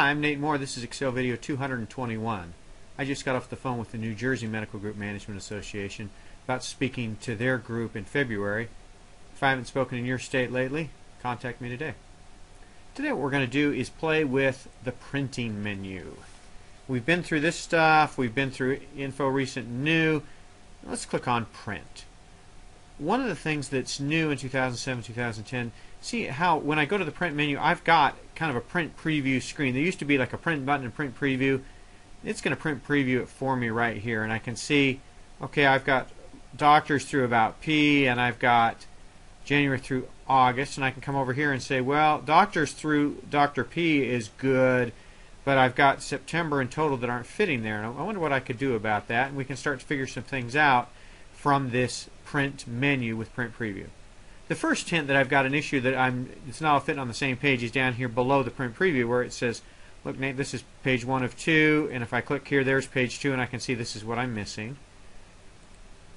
Hi, I'm Nate Moore. This is Excel video 221. I just got off the phone with the New Jersey Medical Group Management Association about speaking to their group in February. If I haven't spoken in your state lately, contact me today. Today what we're going to do is play with the printing menu. We've been through this stuff. We've been through info, recent, new. Let's click on print. One of the things that's new in 2007-2010, see how when I go to the print menu, I've got kind of a print preview screen. There used to be like a print button and print preview. It's going to print preview it for me right here, and I can see, okay, I've got doctors through about P, and I've got January through August, and I can come over here and say, well, doctors through Dr. P is good, but I've got September in total that aren't fitting there, and I wonder what I could do about that, and we can start to figure some things out from this print menu with print preview. The first hint that I've got an issue that it's not all fitting on the same page is down here below the print preview where it says, look, Nate, this is page 1 of 2, and if I click here, there's page 2, and I can see this is what I'm missing.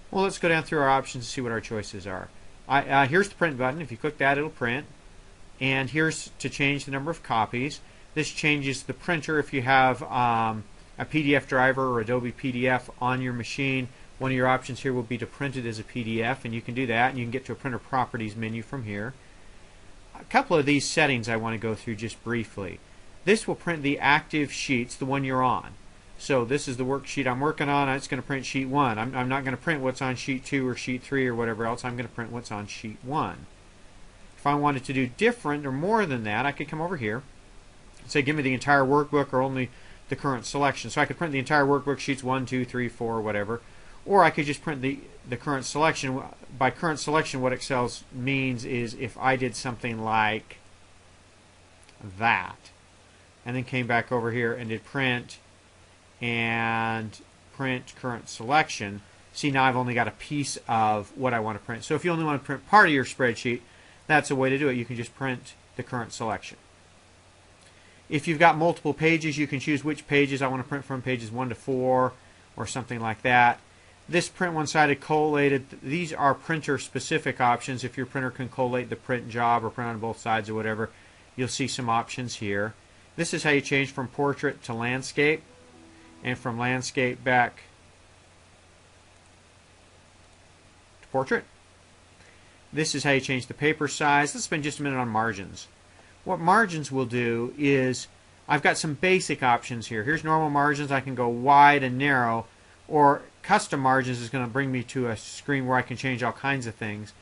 Well, let's go down through our options and see what our choices are. Here's the print button. If you click that, it'll print. And here's to change the number of copies. This changes the printer if you have a PDF driver or Adobe PDF on your machine. One of your options here will be to print it as a PDF, and you can do that, and you can get to a printer properties menu from here. A couple of these settings I want to go through just briefly. This will print the active sheets, the one you're on. So this is the worksheet I'm working on. It's going to print sheet 1. I'm not going to print what's on sheet 2 or sheet 3 or whatever else. I'm going to print what's on sheet 1. If I wanted to do different or more than that, I could come over here and say give me the entire workbook or only the current selection. So I could print the entire workbook, sheets 1, 2, 3, 4, whatever. Or I could just print the current selection. By current selection, what Excel means is if I did something like that, and then came back over here and did print and print current selection, see now I've only got a piece of what I want to print. So if you only want to print part of your spreadsheet, that's a way to do it. You can just print the current selection. If you've got multiple pages, you can choose which pages I want to print from, pages 1 to 4 or something like that. This print one-sided collated, these are printer-specific options. If your printer can collate the print job or print on both sides or whatever, you'll see some options here. This is how you change from portrait to landscape, and from landscape back to portrait. This is how you change the paper size. Let's spend just a minute on margins. What margins will do is, I've got some basic options here. Here's normal margins. I can go wide and narrow, or custom margins is going to bring me to a screen where I can change all kinds of things.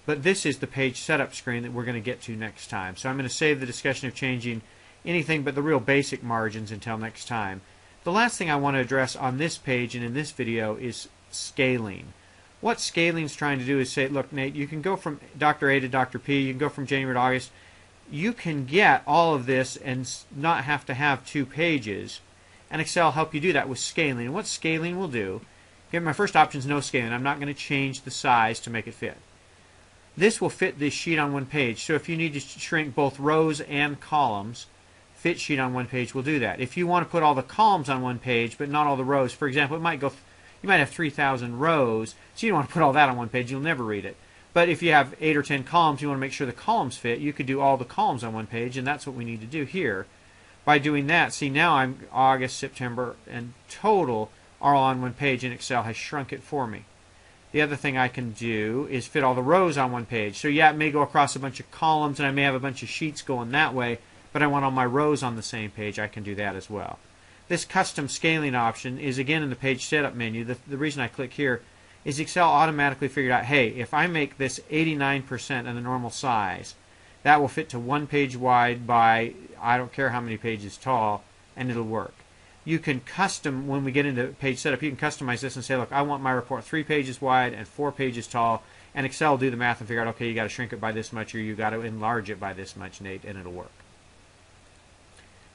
But this is the page setup screen that we're going to get to next time. So I'm going to save the discussion of changing anything but the real basic margins until next time. The last thing I want to address on this page and in this video is scaling. What scaling is trying to do is say, look, Nate, you can go from Dr. A to Dr. P, you can go from January to August. You can get all of this and not have to have 2 pages. And Excel will help you do that with scaling. And what scaling will do, again, my first option is no scaling. I'm not going to change the size to make it fit. This will fit this sheet on one page. So if you need to shrink both rows and columns, fit sheet on one page will do that. If you want to put all the columns on one page but not all the rows, for example, you might have 3,000 rows, so you don't want to put all that on one page. You'll never read it. But if you have 8 or 10 columns, you want to make sure the columns fit, you could do all the columns on one page, and that's what we need to do here. By doing that, see now I'm August, September, and total are all on one page, and Excel has shrunk it for me. The other thing I can do is fit all the rows on one page. So yeah, it may go across a bunch of columns, and I may have a bunch of sheets going that way, but I want all my rows on the same page. I can do that as well. This custom scaling option is again in the page setup menu. The reason I click here is Excel automatically figured out, hey, if I make this 89% of the normal size, that will fit to 1 page wide by I don't care how many pages tall, and it'll work. You can custom, when we get into page setup, you can customize this and say, look, I want my report 3 pages wide and 4 pages tall, and Excel will do the math and figure out, okay, you got to shrink it by this much, or you got to enlarge it by this much, Nate, and it'll work.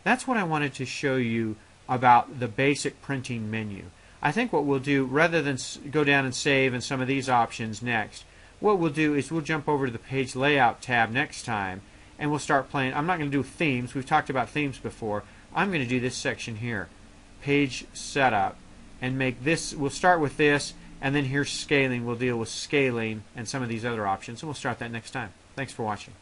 That's what I wanted to show you about the basic printing menu. I think what we'll do, rather than go down and save in some of these options next, what we'll do is we'll jump over to the page layout tab next time, and we'll start playing. I'm not going to do themes. We've talked about themes before. I'm going to do this section here, page setup, and make this, we'll start with this, and then here's scaling. We'll deal with scaling and some of these other options, and we'll start that next time. Thanks for watching.